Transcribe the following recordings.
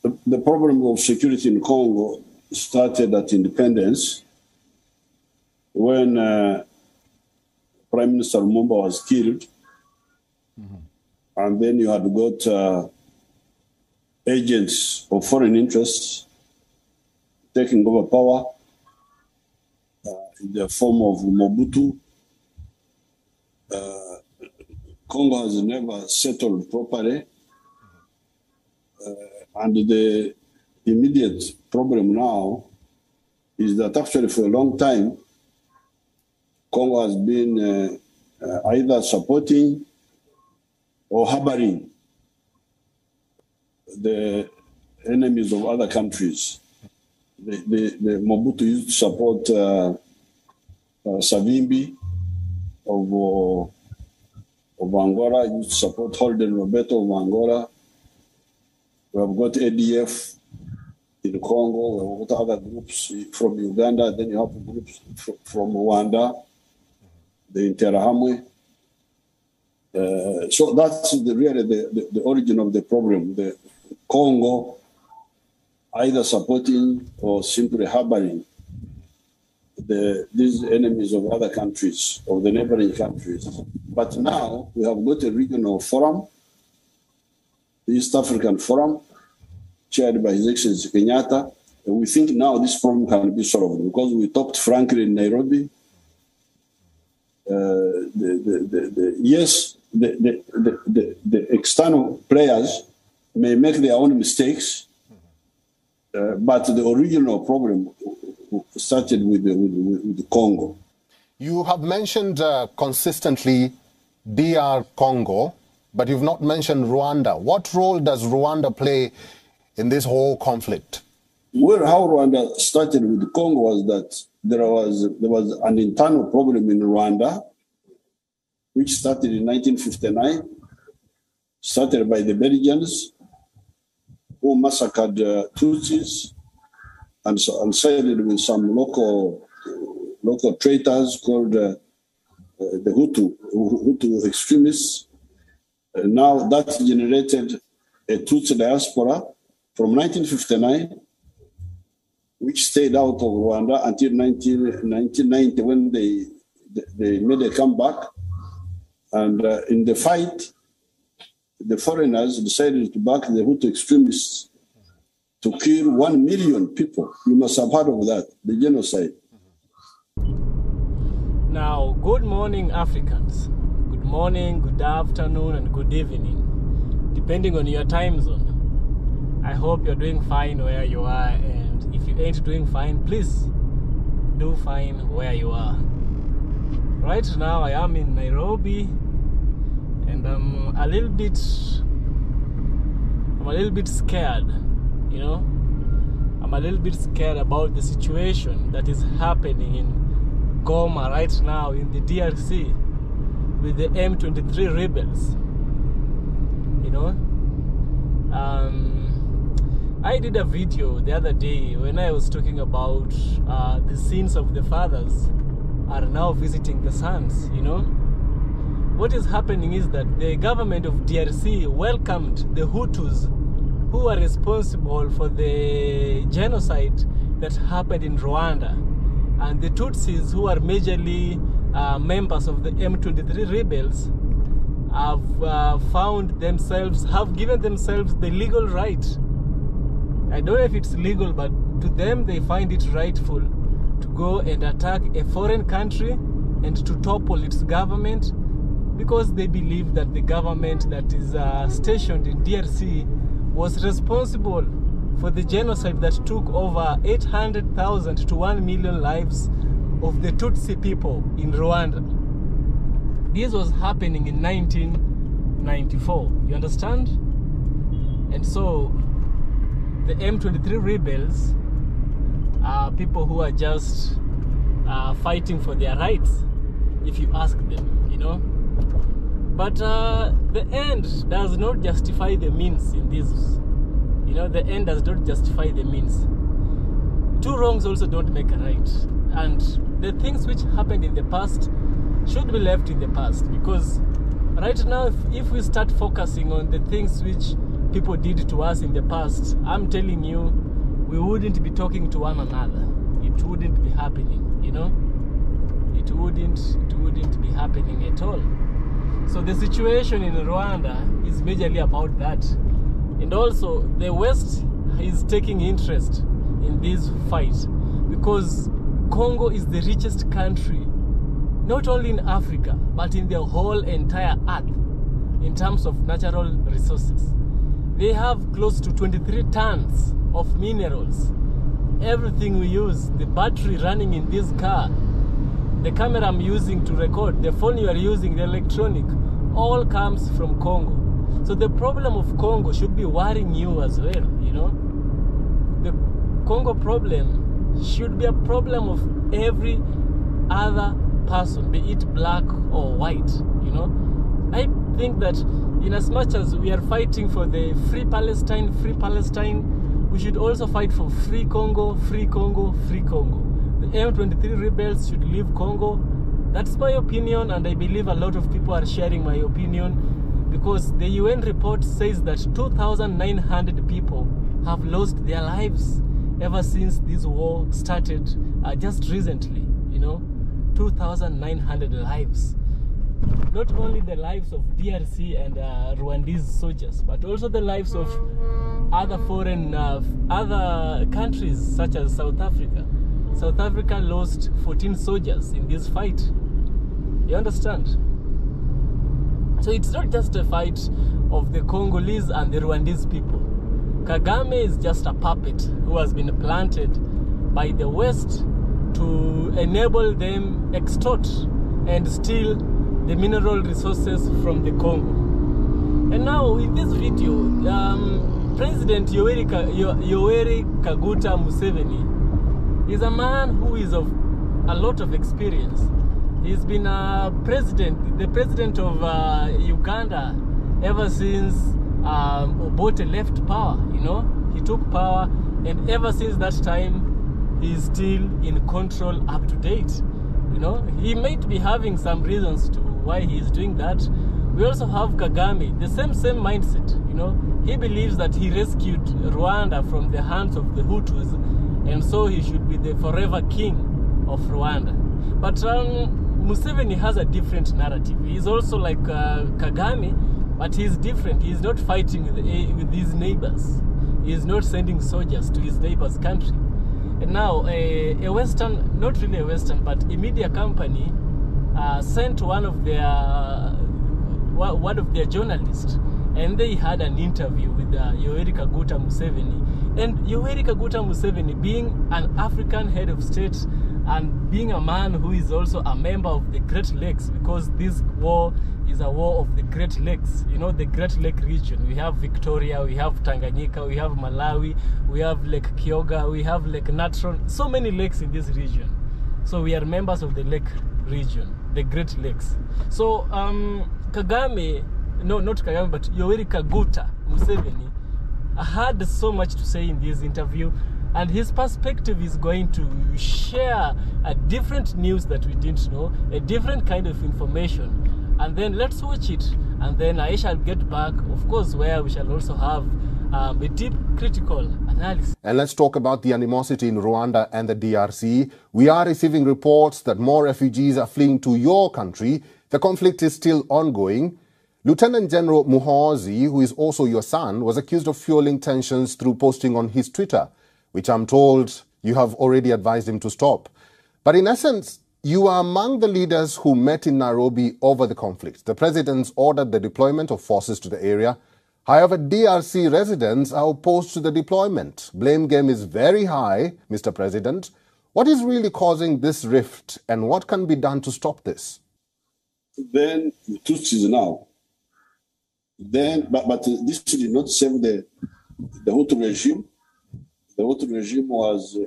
The problem of security in Congo started at independence when Prime Minister Lumumba was killed. And then you had got agents of foreign interests taking over power in the form of Mobutu. Congo has never settled properly. And the immediate problem now is that actually for a long time, Congo has been either supporting or harboring the enemies of other countries. The Mobutu used to support Savimbi of Angola, used to support Holden Roberto of Angola. We have got ADF in Congo, we have got other groups from Uganda, then you have groups from Rwanda, the Interahamwe. So that's really the origin of the problem. The Congo either supporting or simply harboring these enemies of other countries, of the neighboring countries. But now we have got a regional forum, the East African Forum, chaired by His Excellency Kenyatta. And we think now this problem can be solved because we talked frankly in Nairobi. Yes, the external players may make their own mistakes, but the original problem started with the Congo. You have mentioned consistently DR Congo, but you've not mentioned Rwanda. What role does Rwanda play in this whole conflict? Well, how Rwanda started with the Congo was that there was an internal problem in Rwanda, which started in 1959, started by the Belgians, who massacred Tutsis and sided with some local traitors called the Hutu extremists. Now that generated a Tutsi diaspora from 1959, which stayed out of Rwanda until 1990 when they made a comeback. And in the fight, the foreigners decided to back the Hutu extremists to kill 1 million people. You must have heard of that, the genocide. Now, good morning, Africans. Good morning, good afternoon, and good evening, depending on your time zone. I hope you're doing fine where you are, and if you ain't doing fine, please do fine where you are. Right now, I am in Nairobi, and I'm a little bit scared, you know. I'm a little bit scared about the situation that is happening in Goma right now in the DRC with the M23 rebels, you know. I did a video the other day when I was talking about the sins of the fathers are now visiting the sons, you know. What is happening is that the government of DRC welcomed the Hutus who are responsible for the genocide that happened in Rwanda, and the Tutsis, who are majorly members of the M23 rebels, have given themselves the legal right. I don't know if it's legal, but to them they find it rightful to go and attack a foreign country and to topple its government, because they believe that the government that is stationed in DRC was responsible for the genocide that took over 800,000 to 1 million lives of the Tutsi people in Rwanda. This was happening in 1994, you understand? And so the M23 rebels are people who are just fighting for their rights, if you ask them, you know. But the end does not justify the means in this. You know, the end does not justify the means. Two wrongs also don't make a right. And the things which happened in the past should be left in the past, because right now, if we start focusing on the things which people did to us in the past, I'm telling you, we wouldn't be talking to one another. It wouldn't be happening, you know? It wouldn't be happening at all. So the situation in Rwanda is majorly about that. And also, the West is taking interest in this fight because Congo is the richest country, not only in Africa, but in the whole entire earth in terms of natural resources. They have close to 23 tons of minerals. Everything we use, the battery running in this car, the camera I'm using to record, the phone you are using, the electronic, all comes from Congo. So the problem of Congo should be worrying you as well, you know. The Congo problem should be a problem of every other person, be it black or white, you know. I think that in as much as we are fighting for the free Palestine, we should also fight for free Congo, free Congo, free Congo. The M23 rebels should leave Congo. That's my opinion, and I believe a lot of people are sharing my opinion, because the UN report says that 2,900 people have lost their lives ever since this war started just recently, you know, 2,900 lives. Not only the lives of DRC and Rwandese soldiers, but also the lives of other foreign, other countries such as South Africa. South Africa lost 14 soldiers in this fight. You understand? So it's not just a fight of the Congolese and the Rwandese people. Kagame is just a puppet who has been planted by the West to enable them extort and steal the mineral resources from the Congo. And now in this video, President Yoweri Kaguta Museveni is a man who is of a lot of experience. He's been the president of Uganda ever since Obote left power, you know. He took power, and ever since that time, he's still in control, up to date. You know, he might be having some reasons to why he is doing that. We also have Kagame, the same mindset, you know. He believes that he rescued Rwanda from the hands of the Hutus, and so he should be the forever king of Rwanda. But Museveni has a different narrative. He's also like Kagame, but he's different. He's not fighting with his neighbors. He's not sending soldiers to his neighbor's country. And now a Western, not really a Western, but a media company sent one of their journalists, and they had an interview with Yoweri Kaguta Museveni. And Yoweri Kaguta Museveni, being an African head of state and being a man who is also a member of the Great Lakes, because this war is a war of the Great Lakes, you know, the Great Lake region. We have Victoria, we have Tanganyika, we have Malawi, we have Lake Kyoga, we have Lake Natron, so many lakes in this region. So we are members of the lake region, the Great Lakes. So Kagame, no, not Kagame, but Yoweri Kaguta Museveni had so much to say in this interview, and his perspective is going to share a different news that we didn't know, a different kind of information. And then let's watch it, and then I shall get back, of course, where we shall also have a deep critical analysis. And let's talk about the animosity in Rwanda and the DRC. We are receiving reports that more refugees are fleeing to your country. The conflict is still ongoing. Lieutenant General Muhoozi, who is also your son, was accused of fueling tensions through posting on his Twitter, which I'm told you have already advised him to stop. But in essence, you are among the leaders who met in Nairobi over the conflict. The presidents ordered the deployment of forces to the area. However, DRC residents are opposed to the deployment. Blame game is very high, Mr. President. What is really causing this rift, and what can be done to stop this? Then Tutsis now. Then, but this did not save the Hutu regime. The Hutu regime was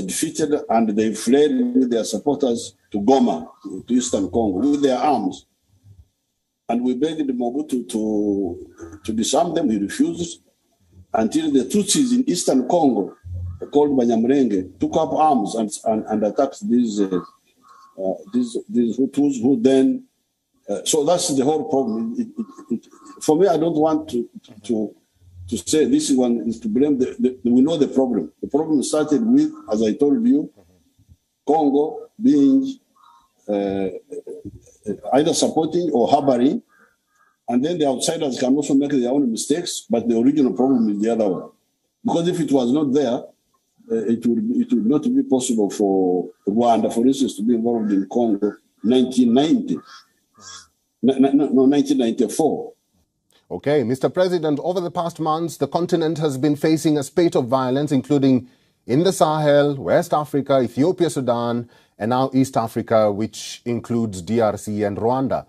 defeated, and they fled with their supporters to Goma, to Eastern Congo, with their arms. And we begged Mobutu to disarm them. He refused, until the Tutsis in Eastern Congo, called Banyamulenge, took up arms and attacked these Hutus, who then. So that's the whole problem. For me, I don't want to say this one is to blame. We know the problem. The problem started with, as I told you, Congo being either supporting or harboring, and then the outsiders can also make their own mistakes, but the original problem is the other one. Because if it was not there, it would not be possible for Rwanda, for instance, to be involved in Congo 1994. Okay, Mr. President, over the past months, the continent has been facing a spate of violence, including in the Sahel, West Africa, Ethiopia, Sudan, and now East Africa, which includes DRC and Rwanda.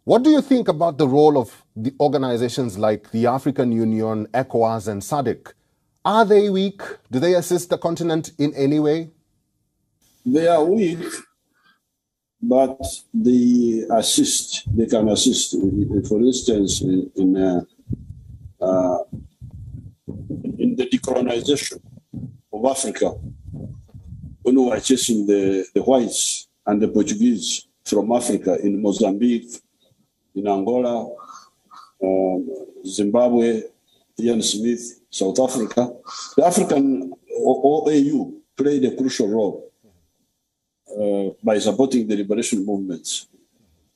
What do you think about the role of the organizations like the African Union, ECOWAS, and SADC? Are they weak? Do they assist the continent in any way? They are weak, but they assist. They can assist. For instance, in the decolonization of Africa, when we were chasing the whites and the Portuguese from Africa in Mozambique, in Angola, Zimbabwe, Ian Smith, South Africa, the African OAU played a crucial role by supporting the liberation movements.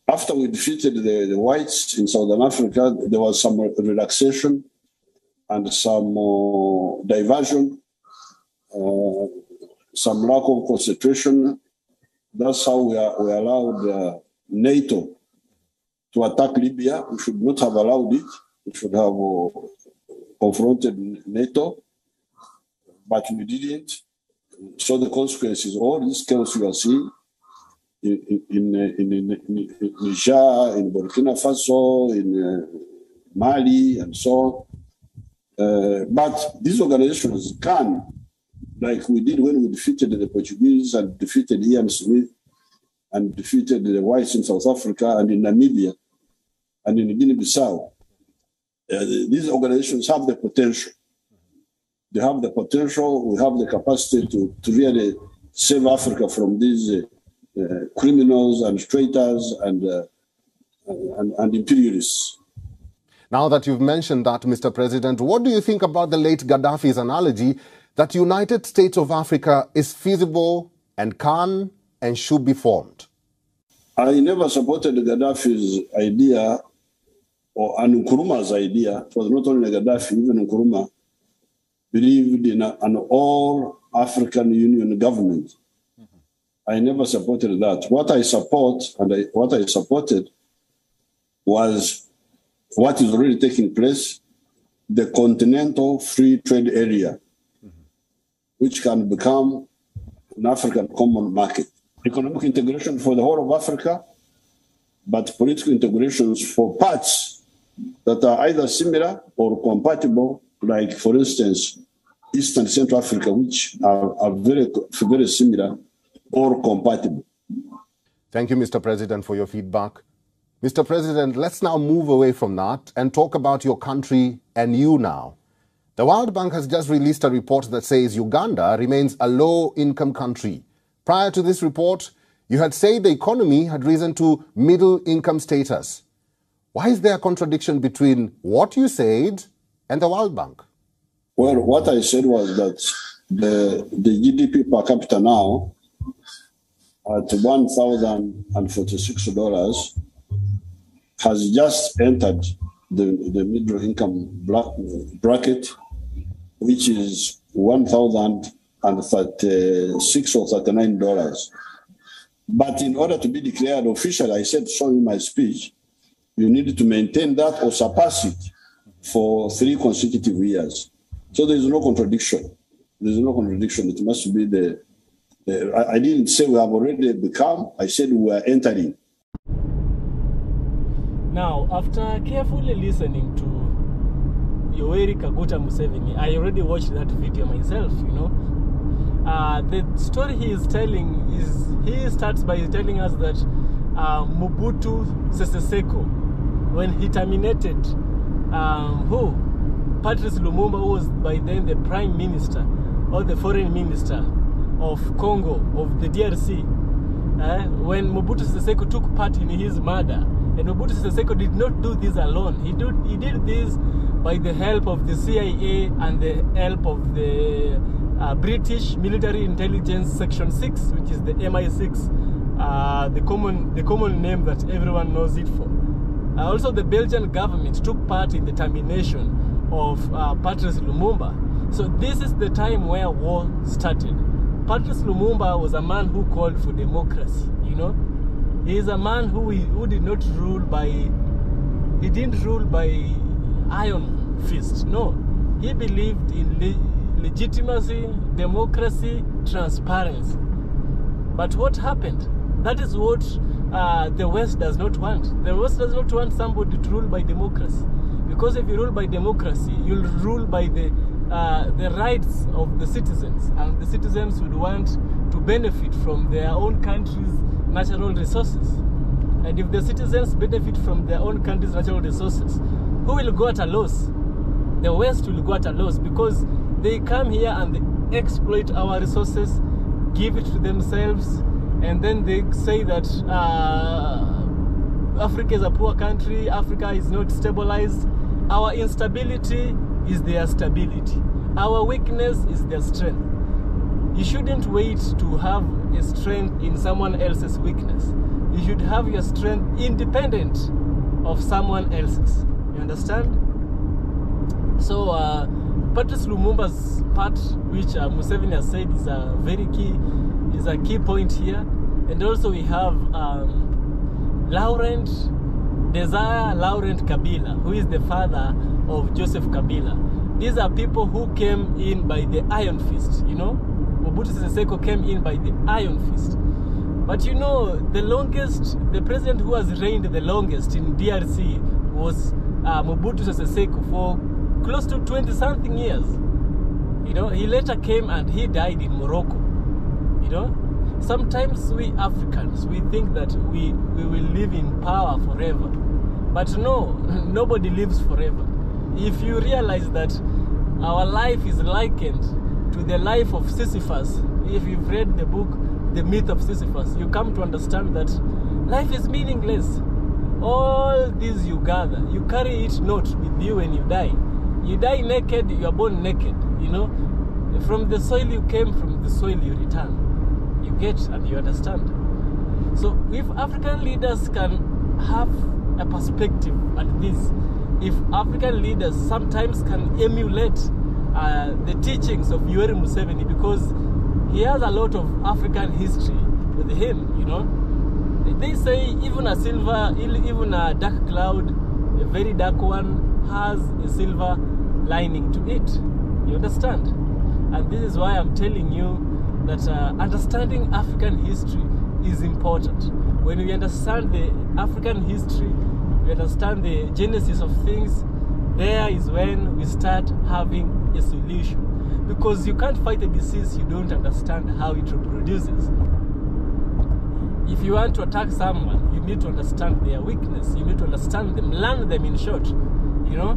After we defeated the whites in Southern Africa, there was some relaxation and some diversion, some lack of concentration. That's how we allowed NATO to attack Libya. We should not have allowed it. We should have confronted NATO, but we didn't. So the consequences, all this chaos you are seeing in Niger, in Burkina Faso, in Mali, and so on. But these organizations can, like we did when we defeated the Portuguese and defeated Ian Smith and defeated the whites in South Africa and in Namibia and in Guinea-Bissau. These organizations have the potential. They have the potential, we have the capacity to really save Africa from these criminals and traitors and imperialists. Now that you've mentioned that, Mr. President, what do you think about the late Gaddafi's analogy that United States of Africa is feasible and can and should be formed? I never supported Gaddafi's idea or Nkrumah's idea. It was not only Gaddafi, even Nkrumah believed in an all-African Union government. I never supported that. What I supported was what is already taking place, the continental free trade area, which can become an African common market. Economic integration for the whole of Africa, but political integrations for parts that are either similar or compatible, like, for instance, East and Central Africa, which are very, very similar or compatible. Thank you, Mr. President, for your feedback. Mr. President, let's now move away from that and talk about your country and you now. The World Bank has just released a report that says Uganda remains a low-income country. Prior to this report, you had said the economy had risen to middle-income status. Why is there a contradiction between what you said and the World Bank? Well, what I said was that the GDP per capita now at $1,046 has just entered the middle income bracket, which is $1,036 or $39. But in order to be declared official, I said so in my speech, you need to maintain that or surpass it for 3 consecutive years. So there is no contradiction. There is no contradiction. It must be I didn't say we have already become, I said we are entering. Now, after carefully listening to Yoweri Museveni, I already watched that video myself, you know. The story he is telling he starts by telling us that Mobutu Sese Seko, when he terminated Patrice Lumumba, who was by then the Prime Minister or the Foreign Minister of Congo, of the DRC, when Mobutu Sese Seko took part in his murder. And Mobutu Sese Seko did not do this alone. He did this by the help of the CIA and the help of the British Military Intelligence Section 6, which is the MI6, the common name that everyone knows it for. Also, the Belgian government took part in the termination of Patrice Lumumba. So this is the time where war started. Patrice Lumumba was a man who called for democracy, you know. He is a man who did not rule by, he didn't rule by iron fist, no. He believed in legitimacy, democracy, transparency. But what happened? That is what the West does not want. The West does not want somebody to rule by democracy. Because if you rule by democracy, you'll rule by the rights of the citizens. And the citizens would want to benefit from their own country's natural resources. And if the citizens benefit from their own country's natural resources, who will go at a loss? The West will go at a loss, because they come here and they exploit our resources, give it to themselves, and then they say that Africa is a poor country, Africa is not stabilized. Our instability is their stability. Our weakness is their strength. You shouldn't wait to have a strength in someone else's weakness. You should have your strength independent of someone else's. You understand? So Patrice Lumumba's part, which Museveni has said, is a very key point here. And also we have Laurent Kabila, who is the father of Joseph Kabila. These are people who came in by the iron fist, you know. Mobutu Sese Seko came in by the iron fist. But you know, the president who has reigned the longest in DRC was Mobutu Sese Seko for close to 20-something years. You know, he later came and he died in Morocco. You know, sometimes we Africans, we think that we will live in power forever. But no, nobody lives forever. If you realize that our life is likened to the life of Sisyphus, if you've read the book, The Myth of Sisyphus, you come to understand that life is meaningless. All this you gather, you carry it not with you when you die. You die naked, you are born naked, you know. From the soil you came, from the soil you return. You get and you understand. So if African leaders can have a perspective at this, if African leaders sometimes can emulate the teachings of Yoweri Museveni, because he has a lot of African history with him, you know. They say even a dark cloud, a very dark one, has a silver lining to it. You understand? And this is why I'm telling you that understanding African history is important. When we understand the African history, we understand the genesis of things, there is when we start having a solution. Because you can't fight a disease you don't understand how it reproduces. If you want to attack someone, you need to understand their weakness. You need to understand them, learn them in short, you know.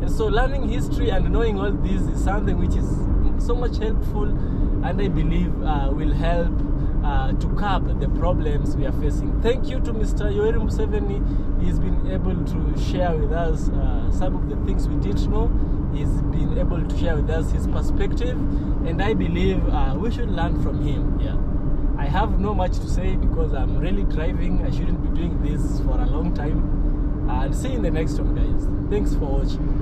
And so learning history and knowing all this is something which is so much helpful, and I believe will help to curb the problems we are facing. Thank you to Mr. Yoweri Museveni. He's been able to share with us some of the things we didn't know. He's been able to share with us his perspective, and I believe we should learn from him. Yeah, I have no much to say because I'm really driving. I shouldn't be doing this for a long time. And see you in the next one, guys. Thanks for watching.